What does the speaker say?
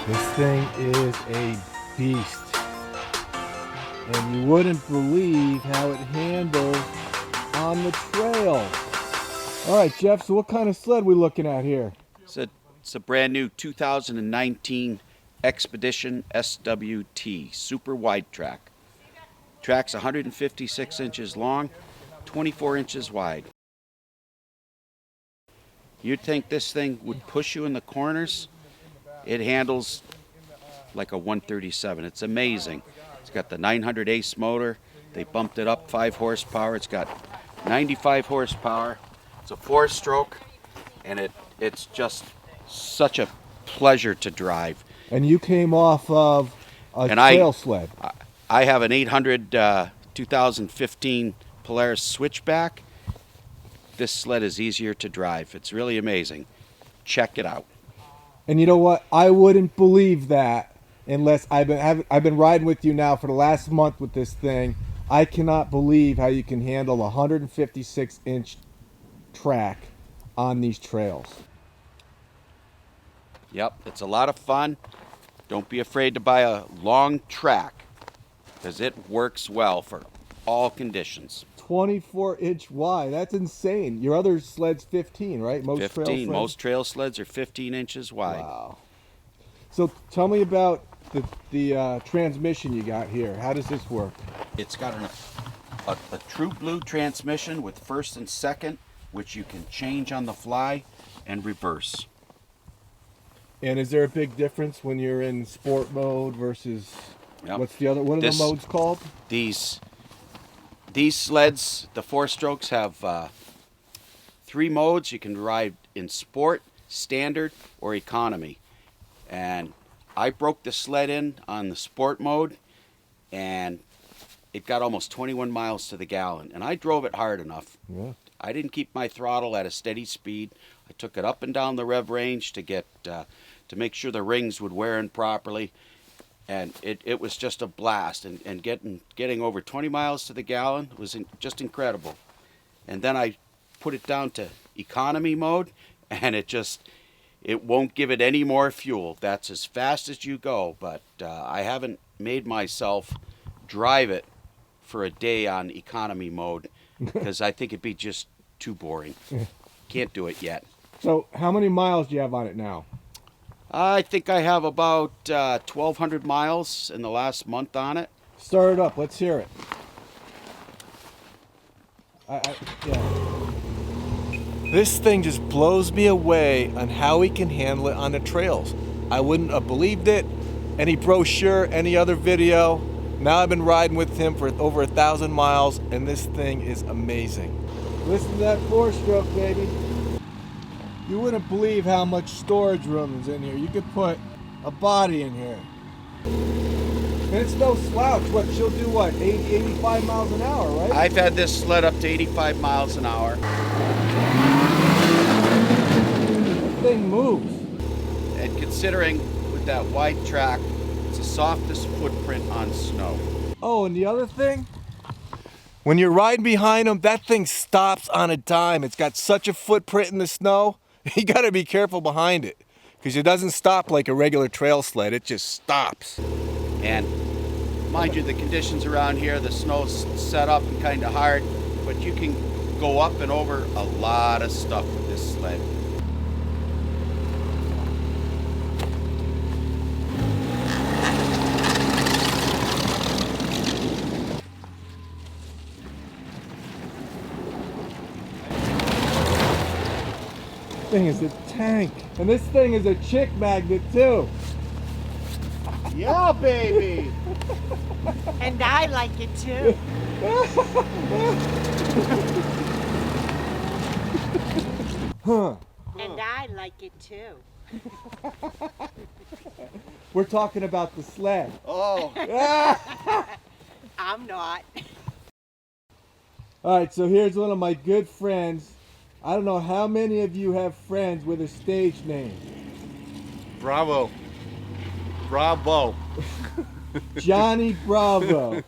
This thing is a beast. And you wouldn't believe how it handles on the trail. All right, Jeff, so what kind of sled we looking at here? It's a brand new 2019 Expedition SWT super wide track. Track's 156 inches long, 24 inches wide. You'd think this thing would push you in the corners. It handles like a 137. It's amazing. It's got the 900 Ace motor. They bumped it up 5 horsepower. It's got 95 horsepower. It's a 4-stroke, and it's just such a pleasure to drive. And you came off of a trail sled. I have an 800 2015 Polaris Switchback. This sled is easier to drive. It's really amazing. Check it out. And you know what? I wouldn't believe that unless I've been riding with you now for the last month with this thing. I cannot believe how you can handle a 156-inch track on these trails. Yep, it's a lot of fun. Don't be afraid to buy a long track because it works well for all conditions. 24-inch wide. That's insane. Your other sled's 15, right? Most 15. Most trail sleds are 15 inches wide. Wow. So tell me about the transmission you got here. How does this work? It's got a true blue transmission with first and second, which you can change on the fly and reverse. And is there a big difference when you're in sport mode versus Yep. what are the modes called? These sleds, the 4-strokes, have 3 modes. You can ride in sport, standard, or economy. And I broke the sled in on the sport mode, and it got almost 21 miles to the gallon. And I drove it hard enough. Yeah. I didn't keep my throttle at a steady speed. I took it up and down the rev range to make sure the rings would wear in properly. And it was just a blast, and getting over 20 miles to the gallon was just incredible. And then I put it down to economy mode, and it won't give it any more fuel. That's as fast as you go, but I haven't made myself drive it for a day on economy mode because I think it'd be just too boring. Can't do it yet. So how many miles do you have on it now? I think I have about 1,200 miles in the last month on it. Start it up. Let's hear it. Yeah. This thing just blows me away on how he can handle it on the trails. I wouldn't have believed it. Any brochure, any other video. Now I've been riding with him for over 1,000 miles, and this thing is amazing. Listen to that 4-stroke, baby. You wouldn't believe how much storage room is in here. You could put a body in here. And it's no slouch. What, she'll do what, 80, 85 miles an hour, right? I've had this sled up to 85 miles an hour. That thing moves. And considering with that wide track, it's the softest footprint on snow. Oh, and the other thing? When you're riding behind him, that thing stops on a dime. It's got such a footprint in the snow. You gotta be careful behind it because it doesn't stop like a regular trail sled. It just stops. And mind you, the conditions around here, the snow's set up and kind of hard, but you can go up and over a lot of stuff with this sled. Thing is a tank, and this thing is a chick magnet too. Yeah, baby. And I like it too. Huh. And I like it too. We're talking about the sled. Oh. I'm not. All right, so here's one of my good friends. I don't know how many of you have friends with a stage name. Bravo. Bravo. Johnny Bravo.